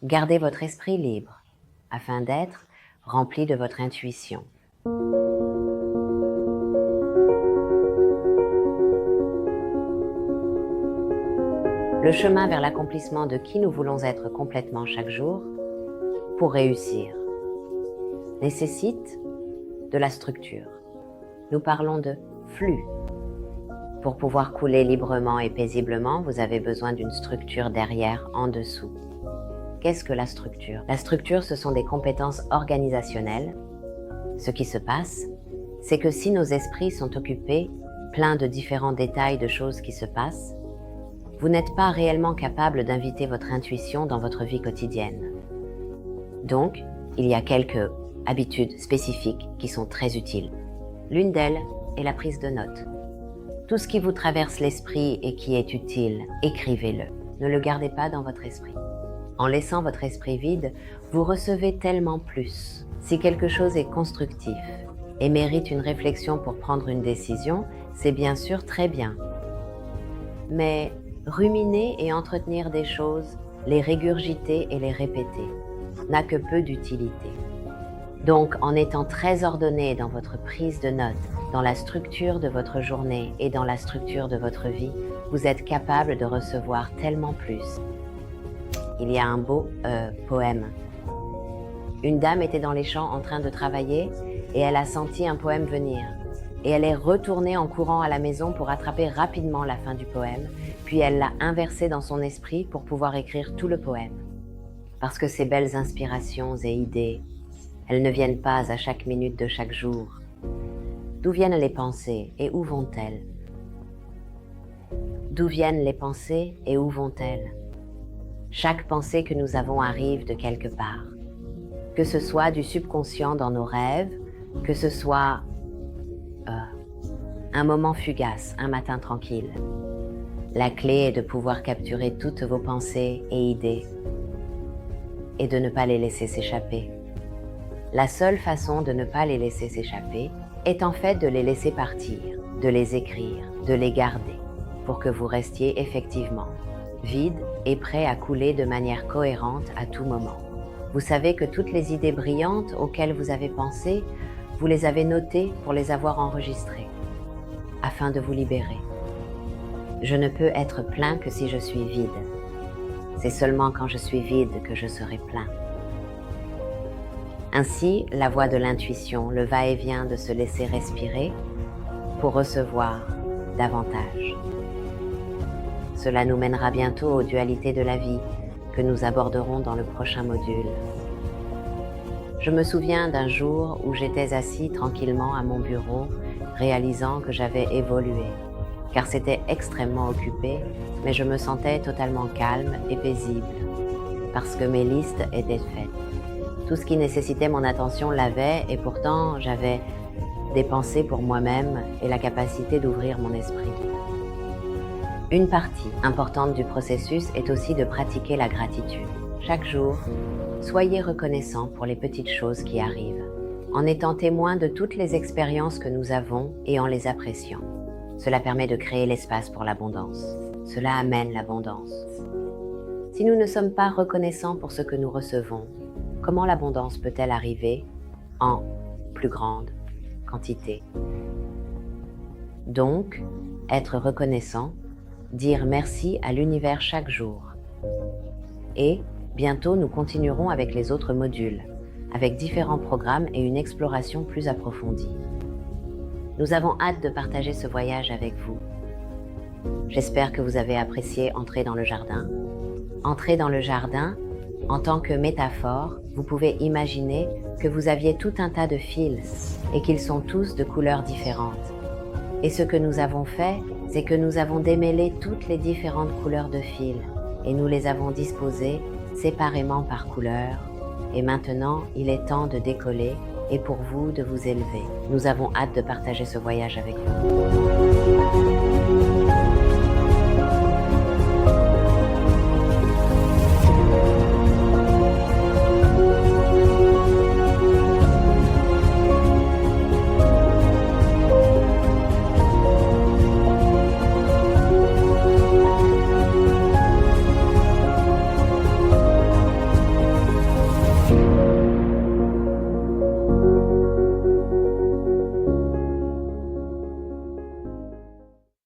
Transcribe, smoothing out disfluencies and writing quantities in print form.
Gardez votre esprit libre afin d'être rempli de votre intuition. Le chemin vers l'accomplissement de qui nous voulons être complètement chaque jour, pour réussir, nécessite de la structure. Nous parlons de flux. Pour pouvoir couler librement et paisiblement, vous avez besoin d'une structure derrière, en dessous. Qu'est-ce que la structure? La structure, ce sont des compétences organisationnelles. Ce qui se passe, c'est que si nos esprits sont occupés, pleins de différents détails de choses qui se passent, vous n'êtes pas réellement capable d'inviter votre intuition dans votre vie quotidienne. Donc, il y a quelques habitudes spécifiques qui sont très utiles. L'une d'elles est la prise de notes. Tout ce qui vous traverse l'esprit et qui est utile, écrivez-le. Ne le gardez pas dans votre esprit. En laissant votre esprit vide, vous recevez tellement plus. Si quelque chose est constructif et mérite une réflexion pour prendre une décision, c'est bien sûr très bien. Mais ruminer et entretenir des choses, les régurgiter et les répéter, n'a que peu d'utilité. Donc, en étant très ordonné dans votre prise de notes, dans la structure de votre journée et dans la structure de votre vie, vous êtes capable de recevoir tellement plus. Il y a un beau poème. Une dame était dans les champs en train de travailler et elle a senti un poème venir. Et elle est retournée en courant à la maison pour attraper rapidement la fin du poème, puis elle l'a inversé dans son esprit pour pouvoir écrire tout le poème. Parce que ces belles inspirations et idées, elles ne viennent pas à chaque minute de chaque jour. D'où viennent les pensées et où vont-elles? D'où viennent les pensées et où vont-elles? Chaque pensée que nous avons arrive de quelque part. Que ce soit du subconscient dans nos rêves, que ce soit un moment fugace, un matin tranquille. La clé est de pouvoir capturer toutes vos pensées et idées et de ne pas les laisser s'échapper. La seule façon de ne pas les laisser s'échapper est en fait de les laisser partir, de les écrire, de les garder, pour que vous restiez effectivement vide et prêt à couler de manière cohérente à tout moment. Vous savez que toutes les idées brillantes auxquelles vous avez pensé, vous les avez notées pour les avoir enregistrées, afin de vous libérer. Je ne peux être plein que si je suis vide. C'est seulement quand je suis vide que je serai plein. Ainsi, la voie de l'intuition, le va-et-vient de se laisser respirer pour recevoir davantage. Cela nous mènera bientôt aux dualités de la vie que nous aborderons dans le prochain module. Je me souviens d'un jour où j'étais assis tranquillement à mon bureau, réalisant que j'avais évolué, car c'était extrêmement occupé, mais je me sentais totalement calme et paisible, parce que mes listes étaient faites. Tout ce qui nécessitait mon attention l'avait, et pourtant j'avais des pensées pour moi-même et la capacité d'ouvrir mon esprit. Une partie importante du processus est aussi de pratiquer la gratitude. Chaque jour, soyez reconnaissant pour les petites choses qui arrivent, en étant témoin de toutes les expériences que nous avons et en les appréciant. Cela permet de créer l'espace pour l'abondance. Cela amène l'abondance. Si nous ne sommes pas reconnaissants pour ce que nous recevons, comment l'abondance peut-elle arriver en plus grande quantité? Donc, être reconnaissant, dire merci à l'univers chaque jour. Et bientôt, nous continuerons avec les autres modules, avec différents programmes et une exploration plus approfondie. Nous avons hâte de partager ce voyage avec vous. J'espère que vous avez apprécié Entrer dans le jardin. Entrer dans le jardin, en tant que métaphore, vous pouvez imaginer que vous aviez tout un tas de fils et qu'ils sont tous de couleurs différentes. Et ce que nous avons fait, c'est que nous avons démêlé toutes les différentes couleurs de fils et nous les avons disposées séparément par couleur. Et maintenant, il est temps de décoller et pour vous de vous élever. Nous avons hâte de partager ce voyage avec vous.